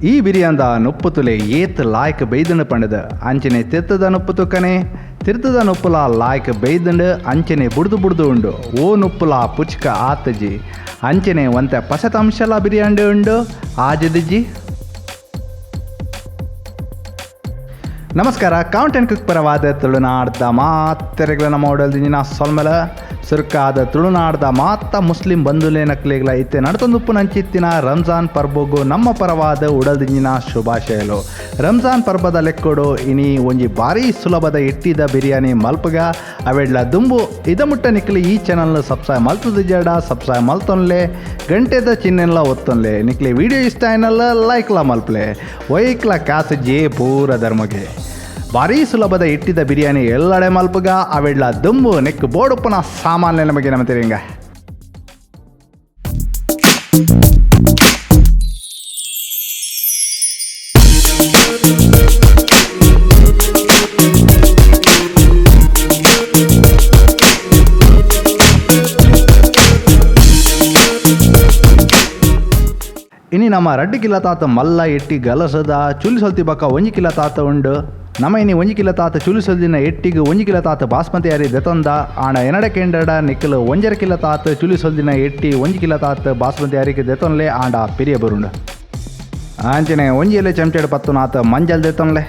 ಈ ಬಿರಿಯಾನದ ನುಪ್ಪುತುಲೆ ಏತ್ ಲಾಯ್ಕ್ ಬೈದಂಡು ಪಂಡದ ಅಂಚನೆ ತಿರ್ತದ ನುಪ್ಪುತು ಕನೆ ತಿರ್ತದ ನುಪ್ಪುಲ ಲಾಯ್ಕ್ ಬೈದಂಡು ಅಂಚನೆ ಬುಡ್ದು ಉಂಡು ಓ ನುಪ್ಪುಲ ಪುಚ್ಕ ಆತಜಿ ಅಂಚನೆ ಒಂತೆ ಪಸತಂಶಲ ಬಿರಿಯಾನಿ ಉಂಡು ಆಜದಿಜ್ಜಿ. ನಮಸ್ಕಾರ, CountNCook ಪರವಾದ ತುಳುನಾಡ್ದ ಮಾತೆರೆಗಳ ನಮ್ಮ ಓಡಲ್ದಿನ ಸೊಲ್ಮೆಲ ಸುರ್ಕಾದ ತುಳುನಾಡ್ದ ಮಾತ ಮುಸ್ಲಿಂ ಬಂಧುಲೆ ನಕ್ಲೆಗಳ ಇತ್ತೆ ನಡತೊಂದುಪ್ಪು ನಂಚಿತ್ತಿನ ರಂಜಾನ್ ಪರ್ಬಗು ನಮ್ಮ ಪರವಾದ ಉಡಲ್ದಿನ ಶುಭಾಶಯಲು. ರಂಜಾನ್ ಪರ್ಬದ ಲೆಕ್ಕೊಡು ಇನಿ ಒಂಜಿ ಭಾರಿ ಸುಲಭದ ಇಟ್ಟಿದ ಬಿರಿಯಾನಿ ಮಲ್ಪಗ ಅವೆಡ್ಲ ದುಂಬು ಇದ ಮುಟ್ಟ ನಿಕ್ಲಿ ಈ ಚಾನಲ್ ಸಬ್ಸ್ಕ್ರೈಬ್ ಮಲ್ತದ ಜಡ ಸಬ್ಸ್ಕ್ರೈಬ್ ಮಲ್ತೊನ್ಲೆ ಗಂಟೆದ ಚಿನ್ನೆಲ್ಲ ಒತ್ತೊನ್ಲೆ ನಿಕ್ಲಿ ವಿಡಿಯೋ ಇಷ್ಟ ಏನಲ್ಲ ಲೈಕ್ಲ ಮಲ್ಪ್ಲೆ ವೈಕ್ಲ ಕಾಸು ಜೇ ಪೂರ ಧರ್ಮಗೆ ಭಾರಿ ಸುಲಭದ ಇಟ್ಟಿದ ಬಿರಿಯಾನಿ ಎಲ್ಲಡೆ ಮಲ್ಪಗ ಅವೆಡ್ಲ ದುಂಬು ನೆಕ್ ಬೋಡುಪ್ಪನ ಸಾಮಾನ್ಯ ನಮಗೆ ನಮ್ಮತಿರಿ ಹಿಂಗ. ಇನಿ ನಮ್ಮ 2 ಕಿಲೋ ತಾತ ಮಲ್ಲ ಎಟ್ಟಿ ಗಲಸದ ಚುಲಿ ಸೊಲ್ತಿ ಬಕ್ಕ 1 ಕಿಲೋ ತಾತ ಉಂಡು. ನಮ್ಮ ಇನಿ 1 ಕಿಲೋ ತಾತ ಚುಲಿ ಸೊಲ್ದಿನ ಎಟ್ಟಿಗೆ 1 ಕಿಲೋ ತಾತ ಬಾಸ್ಮತಿ ಅರಿ ದೆತೊಂದ ಆಣ ಎನಡಕೆಂಡಡ ನಿಕ್ಕಲು 1.5 ಕಿಲೋ ತಾತ ಚುಲಿ ಸೊಲ್ದಿನ ಎಟ್ಟಿ 1 ಕಿಲೋ ತಾತ ಬಾಸ್ಮತಿ ಅರಿಗೆ ದೆತೊನ್ಲೆ ಆಂಡ ಪಿರಿಯ ಬರುಂಡು. ಆಂಚನೆ 1 ಎಲೆ ಚಮಚೆಡು 10 ನಾತ ಮಂಜಲ್ ದೆತೊನ್ಲೆ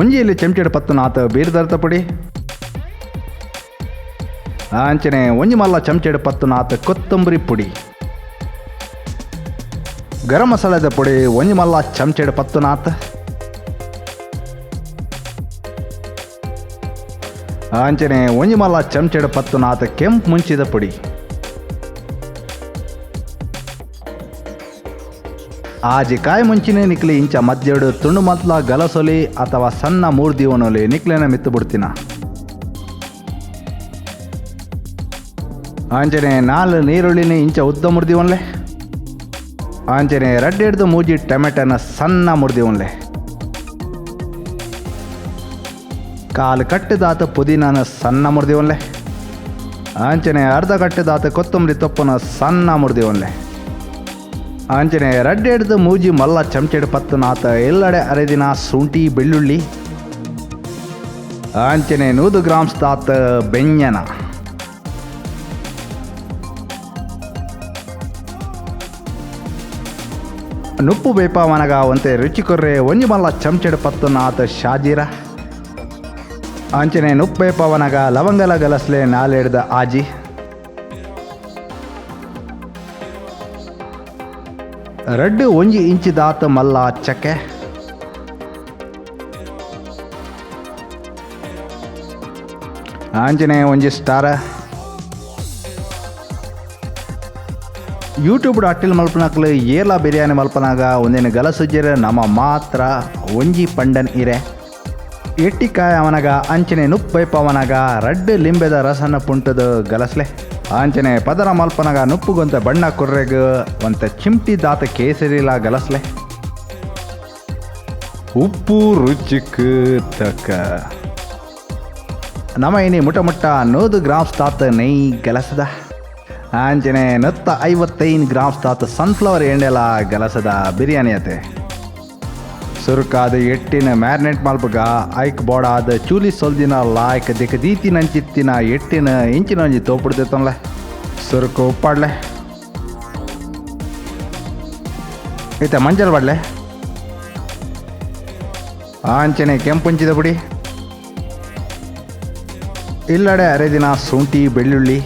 1 ಎಲೆ ಚಮಚೆಡು 10 ನಾತ ಬೀರ್ ದರ್ತ ಪುಡಿ ಆಂಚನೆ 1 ಮಲ್ಲ ಚಮಚೆಡು 10 ನಾತ ಕೊತ್ತಂಬರಿ ಪುಡಿ ಗರಂ ಮಸಾಲದ ಪುಡಿ 1 ಮಲ್ಲ ಚಮಚೆಡು 10 ನಾತ ಆಂಚನೆ 1 ಮಲ್ಲ ಚಮಚೆಡು 10 ನಾತ ಕೆಂಪು ಮುಂಚಿದ ಪುಡಿ ಆಜಿ ಕಾಯಿ ಮುಂಚಿನ ನಿಕ್ಲಿ ಇಂಚ ಮಧ್ಯೆಡು ತುಂಡು ಮತ್ಲ ಗಲಸೊಲಿ ಅಥವಾ ಸಣ್ಣ 3 ದೀವನೊಲಿ ನಿಕ್ಲೇನ ಮಿತ್ತು ಬಿಡ್ತೀನ. ಆಂಚನೆ 4 ನೀರುಳ್ಳಿನ ಇಂಚ ಉದ್ದ ಮುರಿದಿವನ್ಲೆ ಆಂಚನೆ 2 ಮೂಜಿ ಟೊಮೆಟೊನ ಸಣ್ಣ ಮುರಿದಿವನ್ಲೆ ಕಾಲು ಕಟ್ಟದಾತ ಪುದೀನನ ಸಣ್ಣ ಮುರಿದಿವನ್ಲೆ ಆಂಚನೆ ಅರ್ಧ ಕಟ್ಟದಾತ ಕೊತ್ತಂಬರಿ ತೊಪ್ಪನ ಸಣ್ಣ ಮುರಿದಿವನ್ಲೆ ಆಂಚನೆ 2 ಮೂಜಿ ಮಲ್ಲ ಚಮಚೆಡು 10 ನಾತ ಎಲ್ಲೆಡೆ ಅರೆದಿನ ಶುಂಠಿ ಬೆಳ್ಳುಳ್ಳಿ ಆಂಚನೆ 100 ಗ್ರಾಮ್ಸ್ ತಾತ ಬೆಂಜನ ನುಪ್ಪು ಬೇಪವನಗ ಒಂತೆ ರುಚಿ ಕೊರ್ರೆ 1 ಮಲ್ಲ ಚಮಚೆಡು 10 ನಾತ ಶಾಜೀರ ಆಂಚನೆ ನುಪ್ಪು ಬೇಪವನಗ ಲವಂಗಲ ಗಲಸ್ಲೆ 4 ಆಜಿ 1 ಇಂಚು ದಾತ ಮಲ್ಲ ಚಕ್ಕೆ ಆಂಚನೆ 1 ಸ್ಟಾರ ಯೂಟ್ಯೂಬ್ ಅಟ್ಟಿಲ್ ಮಲ್ಪನಕ್ಲು ಏಲ ಬಿರಿಯಾನಿ ಮಲ್ಪನಾಗ ಒಂದಿನ ಗಲಸುಜ್ಜರ ನಮ್ಮ ಮಾತ್ರ ಒಂಜಿ ಪಂಡನ್ ಇರೆ ಎಟ್ಟಿಕಾಯ ಅವನಗ ಅಂಚನೆ ನುಪ್ಪು ಬೈಪವನಗ 2 ಲಿಂಬೆದ ರಸನ ಪುಂಟದ ಗಲಸ್ಲೆ ಆಂಚನೆ ಪದರ ಮಲ್ಪನಗ ನುಪ್ಪುಗೊಂತ ಬಣ್ಣ ಕುರ್ರೆಗ ಒಂತ ಚಿಮ್ಟಿ ದಾತ ಕೇಸರಿಲ ಗಲಸ್ಲೆ ಉಪ್ಪು ರುಚಿಕ್ ತಕ್ಕ ನಮ್ಮ ಇನಿ ಮುಟ 100 ಗ್ರಾಮ್ಸ್ ತಾತ ನೆಯ್ ಗಲಸದ ಆಂಚನೆ 55 ಗ್ರಾಮ್ಸ್ ತಾತ ಸನ್ಫ್ಲವರ್ ಎಣ್ಣೆಲ ಗಲಸದ ಬಿರಿಯಾನಿ ಅತೆ ಸುರುಕಾದ ಎಟ್ಟಿನ ಮ್ಯಾರಿನೇಟ್ ಮಲ್ಪಗ ಐಕ್ ಬೋಡಾದ ಚೂಲಿ ಸೊಲ್ದಿನ ಲಾಯ್ಕ್ ದಿಕ್ಕ ದೀತಿನಂಚಿತ್ತಿನ ಎಟ್ಟಿನ ಇಂಚಿನೊಂಜಿ ತೋಪಿಡ್ತೈತನ್ಲೆ ಸುರುಕು ಉಪ್ಪಾಡ್ಲೆ ಐತೆ ಮಂಜಲ್ ಬಾಡ್ಲೆ ಆಂಚನೆ ಕೆಂಪುಂಚಿದ ಪುಡಿ ಇಲ್ಲಡೆ ಅರೆದಿನ ಶುಂಠಿ ಬೆಳ್ಳುಳ್ಳಿ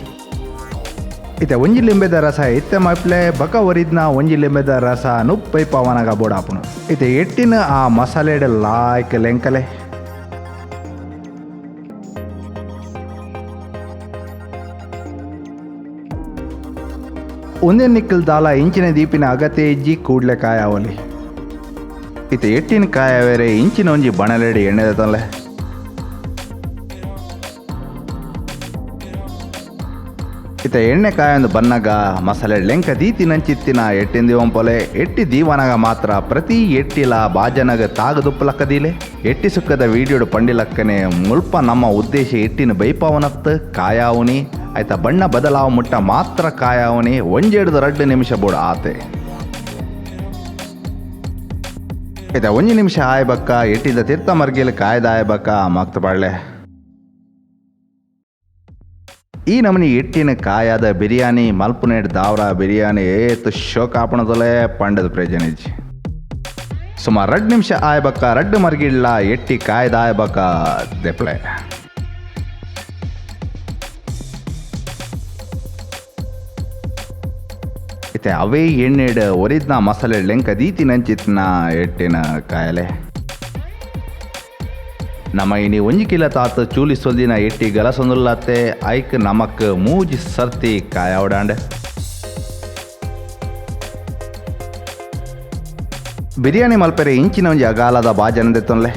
ಇತ್ತೆ 1 ಲಿಂಬೆದ ರಸ ಇತ್ತೆ ಮಪ್ಲೆ ಬಕ ಒರಿದ್ನ 1 ಲಿಂಬೆದ ರಸ ನುಪ್ಪು ಬೈಪವನಗ ಬೋಡಾಪುನು ಇತ್ತೆ ಎಟ್ಟಿನ ಆ ಮಸಾಲೆಡ್ ಲಾಯ್ಕ್ ಲೆಂಕಲೆ ಒಂದೇ ನಿಕ್ಕಲ್ ದಾಲ ಇಂಚಿನ ದೀಪಿನ ಅಗತ್ಯ ಇಜ್ಜಿ ಕೂಡ್ಲೆ ಕಾಯಾವಲಿ ಇತ್ತೆ ಎಟ್ಟಿನ ಕಾಯವೇರೆ ಇಂಚಿನ ಒಂಜಿ ಬಣಲೆಡಿ ಎಣ್ಣೆದ ತೊಂಲೆ ಇತ್ತ ಎಣ್ಣೆ ಕಾಯೊಂದು ಬನ್ನಗ ಮಸಾಲೆ ಲೆಂಕ ದೀತಿನಂಚಿತ್ತಿನ ಎಟ್ಟಿಂದಿ ಒಂಪೊಲೆ ಎಟ್ಟಿ ದೀವನಗ ಮಾತ್ರ ಪ್ರತಿ ಎಟ್ಟಿಲ ಬಾಜನಗ ತಾಗದುಪ್ಪಲಕ್ಕದಿಲೆ ಎಟ್ಟಿ ಸುಕ್ಕದ ವೀಡಿಯೋಡು ಪಂಡಿಲಕ್ಕನೆ ಮುಲ್ಪ ನಮ್ಮ ಉದ್ದೇಶ ಎಟ್ಟಿನ ಬೈಪಾವನತ್ತು ಕಾಯಾವುನಿ ಆಯ್ತಾ ಬಣ್ಣ ಬದಲಾವ ಮುಟ್ಟ ಮಾತ್ರ ಕಾಯವನಿ ಒಂಜೆಡ್ದು 2 ನಿಮಿಷ ಬೋಡ ಆತೆ ಆಯ್ತಾ 1 ನಿಮಿಷ ಆಯ್ಬಕ್ಕ ಎಟ್ಟಿದ ತೀರ್ಥ ಮರ್ಗಿಲ್ ಕಾಯ್ದ ಆಯ್ಬಕ್ಕ ಮಕ್ತ ಬಾಳ್ಲೆ ಈ ನಮನಿ ಎಟ್ಟಿನ ಕಾಯಾದ ಬಿರಿಯಾನಿ ಮಲ್ಪುನೇಡ್ ದಾವ್ರ ಬಿರಿಯಾನಿ ಏತು ಶೋಕಾಪಣದಲ್ಲೇ ಪಂಡದ ಪ್ರಯೋಜನಿಜಿ ಸುಮಾರು 2 ನಿಮಿಷ ಆಯ್ಬಕ್ಕ 2 ಮರ್ಗಿಡ್ಲ ಎಟ್ಟಿ ಕಾಯ್ದ ಆಯ್ಬಕ್ಕ ದೆಪ್ಳೆ ಇತ್ತೆ ಅವೇ ಎಣ್ಣೆಡ್ ಒರಿದ್ನ ಮಸಾಲೆ ಲೆಂಕ ದೀತಿ ನಂಚಿತ್ನ ಎಟ್ಟಿನ ಕಾಯಲೆ ನಮ್ಮ ಇನಿ 1 ಕಿಲೋ ತಾತ ಚೂಲಿ ಸೊಲ್ದಿನ ಎಟ್ಟಿ ಗಲಸೊಂದುಲ್ಲತ್ತೆ ಐಕ್ ನಮಕ್ ಮೂಜಿ ಸರ್ತಿ ಕಾಯವಡಾಂಡ್ ಬಿರಿಯಾನಿ ಮಲ್ಪೆರೆ ಇಂಚಿನ ಒಂಜಿ ಅಗಾಲದ ಬಾಜನದೆತ್ತೊನ್ಲೆ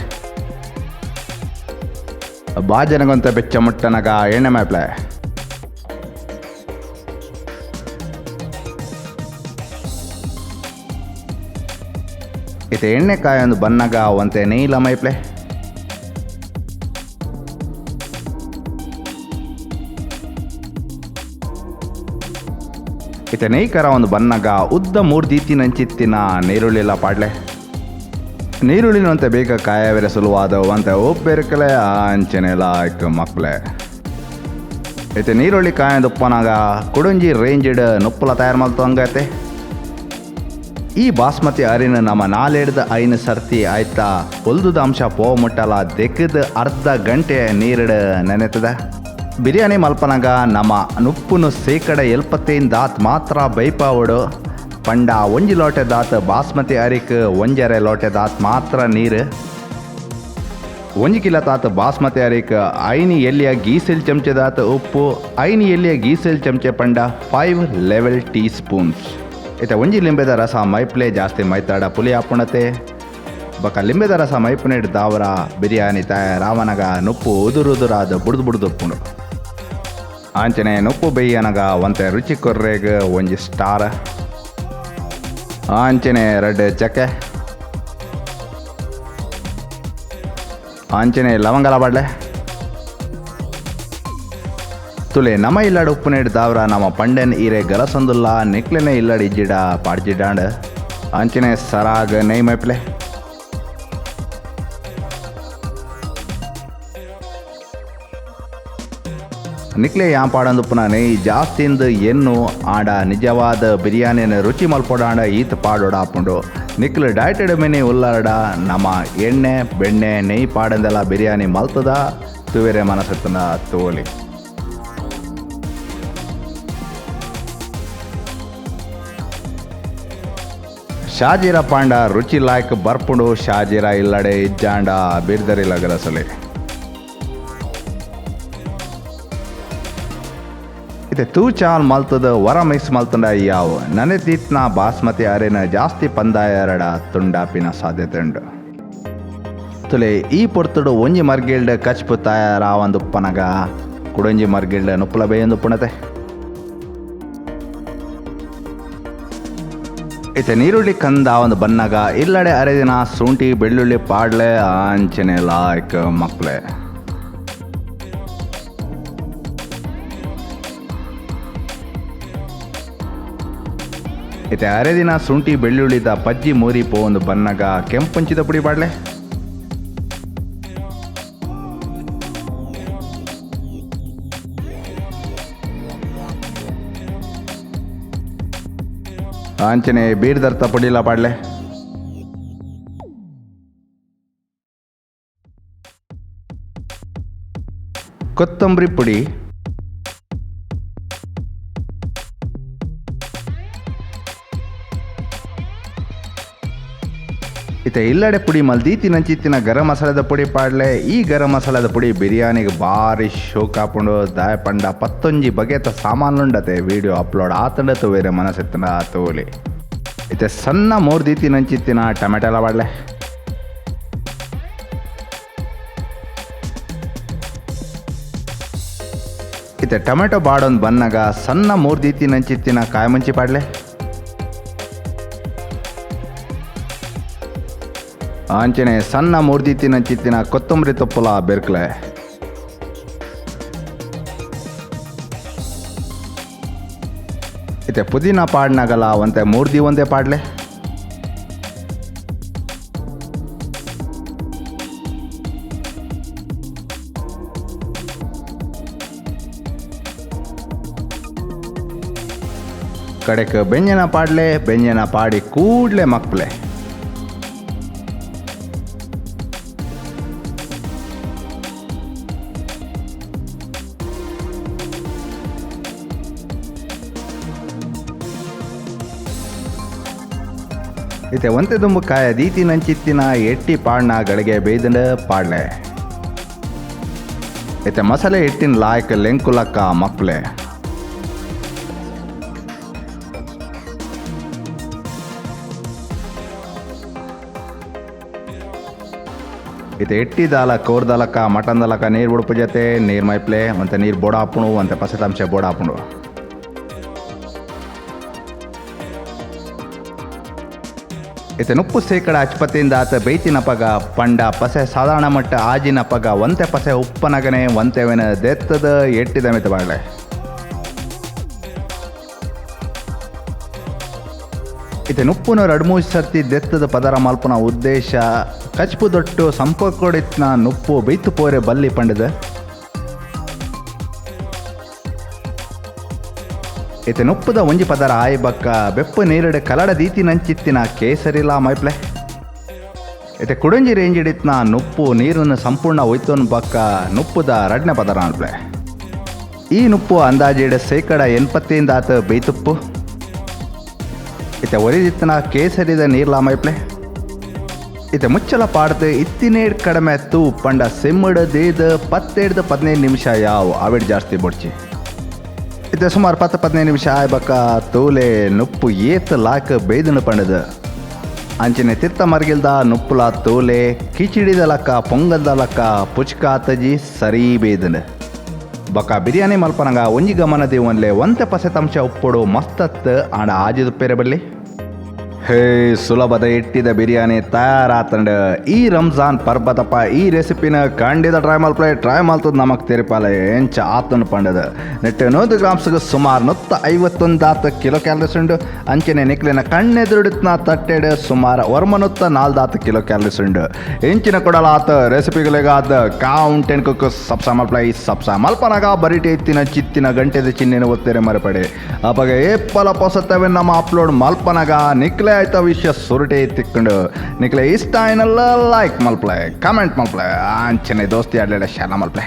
ಬಾಜನಗೊಂತ ಬೆಚ್ಚ ಮುಟ್ಟನಗ ಎಣ್ಣೆ ಮ್ಯಾಪ್ಲೆ ಇತ್ತೆ ಎಣ್ಣೆ ಕಾಯೊಂದು ಬನ್ನಗ ಒಂತೆ ನೀಲ ಮೈಪ್ಲೆ ಇತ್ತೆ ನೈಕರ ಒಂದು ಬನ್ನಗ ಉದ್ದ 3 ದೀತಿ ನಂಚಿತ್ತಿನ ನೀರುಳ್ಳಿಲ್ಲ ಪಾಡ್ಲೆ ನೀರುಳ್ಳಿನಂತೆ ಬೇಗ ಕಾಯವೆರೆ ಸುಲುವಾದ ಅಂತ ಒಬ್ಬೆರಕಲೆ ಅಂಚೆನೆಲ್ಲ ಆಯ್ಕ ಮಕ್ಳೆ ಇತ್ತೆ ನೀರುಳ್ಳಿ ಕಾಯದುಪ್ಪನಾಗ ಕುಡುಂಜಿ ರೇಂಜ್ಡ್ ನುಪ್ಪಲ ತಯಾರು ಮಲ್ತು ಹಂಗೈತೆ ಈ ಬಾಸ್ಮತಿ ಅರಿನ ನಮ್ಮ 4-5 ಸರ್ತಿ ಆಯ್ತಾ ಹೊಲ್ದುದ ಅಂಶ ಪೋ ಮುಟ್ಟಲ ದೆಕ್ಕದ ಅರ್ಧ ಗಂಟೆ ನೀರಿಡ ನೆನೆತದ ಬಿರಿಯಾನಿ ಮಲ್ಪನಾಗ ನಮ್ಮ ನುಪ್ಪುನು ಶೇಕಡ 75 ದಾತ್ ಮಾತ್ರ ಬೈಪಾವಡು ಪಂಡ 1 ಲೋಟೆ ದಾತ್ ಬಾಸ್ಮತಿ ಅರಿಕ್ 1 ಲೋಟೆ ದಾತ್ ಮಾತ್ರ ನೀರು 1 ಕಿಲೋ ತಾತ ಬಾಸ್ಮತಿ ಅರಿಕ್ 5 ಎಲ್ಲಿಯ ಗೀಸೆಲ್ ಚಮಚೆ ದಾತ ಉಪ್ಪು 5 ಎಲ್ಲಿಯ ಗೀಸೆಲ್ ಚಮಚೆ ಪಂಡ 5 ಲೆವೆಲ್ ಟೀ ಸ್ಪೂನ್ಸ್ ಇತ್ತೆ 1 ಲಿಂಬೆದ ರಸ ಮೈಪ್ಲೆ ಜಾಸ್ತಿ ಮೈತಾಡ ಪುಲಿ ಹಾಪುಣತೆ ಬಕ ಲಿಂಬೆದ ರಸ ಮೈಪುನೆಡ್ ದಾವರ ಬಿರಿಯಾನಿ ತಯಾರಾವನಗ ನುಪ್ಪು ಉದುರಾದ ಬುಡ್ದು ಉಪ್ಪುಂಡು ಆಂಚನೆ ನುಪ್ಪು ಬೇಯ್ಯನಗ ಒಂತೆ ರುಚಿ ಕೊರ್ರೆಗ 1 ಸ್ಟಾರ್ ಆಂಚನೆ 2 ಚಕ್ಕೆ ಆಂಚನೆ ಲವಂಗಲ ಬಾಡ್ಲೆ ತುಲೆ ನಮ ಇಲ್ಲಾಡು ಉಪ್ಪುನೇಡ್ ದಾವ್ರ ನಮ್ಮ ಪಂಡೆನ್ ಈರೆ ಗಲಸೊಂದುಲ್ಲ ನಿಕ್ಲೆನೆ ಇಲ್ಲಾಡು ಇಜ್ಜಿಡ ಪಾಡ್ಜಿಡಾಂಡ್ ಅಂಚನೆ ಸರಾಗ್ ನೈ ಮೈಪ್ಲೆ ನಿಕ್ಲೆ ಯಾಂಪಾಡಂದುಪ್ಪನ ನೈ ಜಾಸ್ತಿಂದ ಎನ್ನು ಆಡ ನಿಜವಾದ ಬಿರಿಯಾನಿನ ರುಚಿ ಮಲ್ಪೊಡಾಂಡ ಈತ ಪಾಡೋಡ ಹಾಪುಂಡು ನಿಕ್ಲು ಡಯಟೆಡ್ ಮೆನಿ ಉಲ್ಲಾರಡ ನಮ್ಮ ಎಣ್ಣೆ ಬೆಣ್ಣೆ ನೈ ಪಾಡಂದೆಲ್ಲ ಬಿರಿಯಾನಿ ಮಲ್ತದ ತುವೆರೆ ಮನಸತ್ತನ ತೋಲಿ ಶಾಜೀರ ಪಾಂಡ ರುಚಿ ಲಾಯ್ಕ್ ಬರ್ಪುಂಡು ಶಾಜೀರ ಇಲ್ಲಡೆ ಇಜ್ಜಾಂಡ ಬಿರ್ದರಿಲ್ಲ ಗಲಸಲೆ ಇತ್ತೆ ತೂ ಚಾಲ್ ಮಲ್ತದ ವರ ಮಿಕ್ಸ್ ಮಲ್ತಂಡ ಯಾವು ನನೆ ತೀತ್ನ ಬಾಸ್ಮತಿ ಅರೆನ ಜಾಸ್ತಿ ಪಂದಾಯರಡ ತುಂಡಾಪಿನ ಸಾಧ್ಯತೆ ಉಂಡು ತುಲೆ ಈ ಪೊರ್ತುಡು 1 ಮರ್ಗಿಲ್ಡ್ ಕಚ್ಪು ತಯಾರಾವಂದುಪ್ಪನಗ ಕುಡೊಂಜಿ ಮರ್ಗಿಲ್ಡ್ ನುಪ್ಪಲ ಬೇಯಂದುಪ್ಪುಣತೆ ಇತ್ತೆ ನೀರುಳ್ಳಿ ಕಂದ ಒಂದು ಬನ್ನಗ ಇಲ್ಲಡೆ ಅರೆದಿನ ಶುಂಠಿ ಬೆಳ್ಳುಳ್ಳಿ ಪಾಡ್ಲೆ ಆಂಚನೆ ಲಾಯ್ಕ್ ಮಕ್ಳೆ ಇತ್ತೆ ಅರೆದಿನ ಶುಂಠಿ ಬೆಳ್ಳುಳ್ಳಿದ ಪಜ್ಜಿ ಮೂರಿ ಪೋ ಒಂದು ಬನ್ನಗ ಕೆಂಪಂಚಿದ ಪುಡಿ ಪಾಡ್ಲೆ ಆಂಚನೆ ಬೀರ್ದರ್ತ ಪುಡಿಲ ಪಾಡ್ಲೆ ಕೊತ್ತಂಬರಿ ಪುಡಿ ಇತ್ತೆ ಇಲ್ಲಡೆ ಪುಡಿ ಮಲ್ದೀತಿ ನಂಚಿತ್ತಿನ ಗರಂ ಮಸಾಲದ ಪುಡಿ ಪಾಡ್ಲೆ ಈ ಗರಂ ಮಸಾಲದ ಪುಡಿ ಬಿರಿಯಾನಿಗೆ ಭಾರಿ ಶೋಕಾಪುಂಡು ದಾಯ ಪಂಡ 11 ಬಗೆತ ಸಾಮಾನುಂಡತೆ ವಿಡಿಯೋ ಅಪ್ಲೋಡ್ ಆತಂಡತು ಬೇರೆ ಮನಸ್ಸೆತ್ತನ ತೋಲಿ ಇತ್ತೆ ಸಣ್ಣ 3 ದೀತಿ ನಂಚಿತ್ತಿನ ಟೊಮೆಟೊಲ ಪಾಡ್ಲೆ ಇತ್ತೆ ಟೊಮೆಟೊ ಬಾಡೊಂದು ಬನ್ನಗ ಸಣ್ಣ 3 ದೀತಿ ನಂಚಿತ್ತಿನ ಕಾಯಿ ಮುಂಚಿ ಪಾಡ್ಲೆ ಆಂಚನೆ ಸಣ್ಣ 3 ದೀತಿ ನಂಚಿತ್ತಿನ ಕೊತ್ತಂಬರಿ ತೊಪ್ಪಲ ಬೆರ್ಕಲೆ ಇತ್ತೆ ಪುದೀನ ಪಾಡ್ನಾಗಲ್ಲ ಒಂತೆ 3 ದಿ ಒಂದೇ ಪಾಡ್ಲೆ. ಕಡೆಕ್ ಬೆಂಜನ ಪಾಡ್ಲೆ, ಬೆಂಜನ ಪಾಡಿ ಕೂಡ್ಲೆ ಮಕ್ಪ್ಲೆ. ಇತ್ತೆ ಒಂತೆ ದುಂಬು ಕಾಯ ದೀತಿ ನಂಚಿತ್ತಿನ ಎಟ್ಟಿ ಪಾಡ್ನ ಗಳಿಗೆ ಬೇಯ್ದಂಡ ಪಾಡ್ಲೆ. ಇತ್ತೆ ಮಸಾಲೆ ಎಟ್ಟಿನ ಲಾಯ್ಕ್ ಲೆಂಕುಲಕ್ಕ ಮಕ್ಪ್ಲೆ. ಇತ್ತೆ ಎಟ್ಟಿ ದಾಲ ಕೋರ್ದಲಕ್ಕ ಮಟನ್ ದಲಕ್ಕ ನೀರು ಉಡುಪು ಜೊತೆ ನೀರು ಮೈಪ್ಲೆ ಮತ್ತು ನೀರು ಬೋಡ ಹಾಪುಣು ಅಂತ ಪಸೆತಾಂಶ ಬೋಡ ಹಾಪುಣು. ಇತ್ತೆ ನುಪ್ಪು ಸೇಕಡ ಅಚ್ಪತಿಯಿಂದ ಆತ ಬೈತಿನ ಪಗ ಪಂಡ ಪಸೆ ಸಾಧಾರಣ ಮಟ್ಟ ಆಜಿನ ಪಗ ಒಂತೆ ಪಸೆ ಉಪ್ಪನಗನೆ ಒಂತೆವೆನ ದೆತ್ತದ ಎಟ್ಟಿದ ಮಿತ ಬಾಳೆ. ಇತ್ತೆ ನುಪ್ಪುನ 2-3 ಸರ್ತಿ ದೆತ್ತದ ಪದರ ಮಲ್ಪನ ಉದ್ದೇಶ ಕಚ್ಪು ದೊಟ್ಟು ಸಂಪರ್ಕೊಡಿತ್ನ ನುಪ್ಪು ಬೈತು ಪೋರೆ ಬಲ್ಲಿ ಪಂಡದ. ಇತ್ತೆ ನುಪ್ಪುದ ಒಂಜಿ ಪದರ ಆಯ್ಬಕ್ಕ ಬೆಪ್ಪು ನೀರಡೆ ಕಲಡ ದೀತಿ ನಂಚಿತ್ತಿನ ಕೇಸರಿಲ್ಲ ಮೈಪ್ಲೆ. ಇತ್ತೆ ಕುಡಂಜಿ ರೇಂಜಿಡಿತ್ನ ನುಪ್ಪು ನೀರನ್ನು ಸಂಪೂರ್ಣ ಒಯ್ತೋನ್ ಬಕ್ಕ ನುಪ್ಪುದ 2ನೇ ಪದರ ಅನ್ಪ್ಲೆ. ಈ ನುಪ್ಪು ಅಂದಾಜಿಡ ಶೇಕಡ 80 ಆತ ಬೈತುಪ್ಪು. ಇತ್ತೆ ಒರಿದಿತ್ತನ ಕೇಸರಿದ ನೀರ್ಲ ಮೈಪ್ಲೆ. ಇತ್ತೆ ಮುಚ್ಚಲ ಪಾಡ್ದು ಇತ್ತಿನೇಡ್ ಕಡಿಮೆ ತೂ ಪಂಡ ಸೆಮ್ಮಡ ದೇದ 10-15 ನಿಮಿಷ ಯಾವು ಅವೆಡ್ ಜಾಸ್ತಿ ಬೊಡ್ಚಿ. ಇತ್ತೆ ಸುಮಾರು 10-15 ನಿಮಿಷ ಆಯ್ಬಕ್ಕ ತೂಲೆ ನುಪ್ಪು ಏತ್ ಲಾಕ್ ಬೇಯ್ದನು ಪಂಡದ. ಅಂಚಿನ ತಿರ್ತ ಮರ್ಗಿಲ್ದ ನುಪ್ಪುಲ ತೂಲೆ ಕಿಚಿಡಿದ ಲಕ್ಕ ಪೊಂಗಲ್ದ ಲಕ್ಕ ಪುಚ್ಕ ಆತಜಿ ಸರಿ ಬೇಯ್ದನು. ಬೊಕ್ಕ ಬಿರಿಯಾನಿ ಮಲ್ಪನಗ ಒಂಜಿ ಗಮನದಿ ಒನ್ಲೆ ಒಂತೆ ಪಸೆತಂಶ ಉಪ್ಪುಡು ಮಸ್ತತ್ ಆಂಡ ಆಜಿದು ಪೇರೆ ಬಲ್ಲಿ. ಹೇ ಸುಲಭದ ಇಟ್ಟಿದ ಬಿರಿಯಾನಿ ತಯಾರಾತಂಡ ಈ ರಂಜಾನ್ ಪರ್ಬದಪ್ಪ. ಈ ರೆಸಿಪಿನ ಖಂಡಿತ ಟ್ರೈ ಮಲ್ತದ ನಮಕ್ ತೆರಿಪಾಲ ಎಂಚ ಆತನ ಪಂಡದ. ನೆಟ್ಟು 100 ಗ್ರಾಮ್ಸ್ಗೆ ಸುಮಾರು 151 ಕಿಲೋ ಕ್ಯಾಲರೀಸ್ ಉಂಡು. ಅಂಚನೆ ನಿಕ್ಲಿನ ಕಣ್ಣೆದುರುಡಿತ್ನ ತಟ್ಟೆಡ್ ಸುಮಾರು 4 ಕಿಲೋ ಕ್ಯಾಲರೀಸ್ ಉಂಡು. ಎಂಚಿನ ಕೊಡಲಾತ ರೆಸಿಪಿಗಳಿಗಾದ CountNCook ಸಬ್ಸ ಮಲ್ಪನಾಗ ಬರಿಟಿ ಎತ್ತಿನ ಚಿತ್ತಿನ ಗಂಟೆದ ಚಿನ್ನಿನ ಒತ್ತೆರೆ ಮರೆಪಡೆ ಅಪಗ ಏಪ್ಪಲ ಪೊಸತ್ತವೆ ನಮ್ಮ ಅಪ್ಲೋಡ್ ಮಲ್ಪನಾಗ ನಿಕ್ಲೆ ಆಯ್ತ ವಿಷಯ ಸುರುಟೆ ತಿಕ್ಕೊಂಡು ನಿಕ್ಲೆ ಇಷ್ಟ ಏನಲ್ಲ ಲೈಕ್ ಮಲ್ಪ್ಲೆ, ಕಮೆಂಟ್ ಮಲ್ಪ್ಲೆ, ಅಂಚನೆ ದೋಸ್ತಿ ಆಡ್ಲೇಡ ಶಾಲ ಮಲ್ಪ್ಲೆ.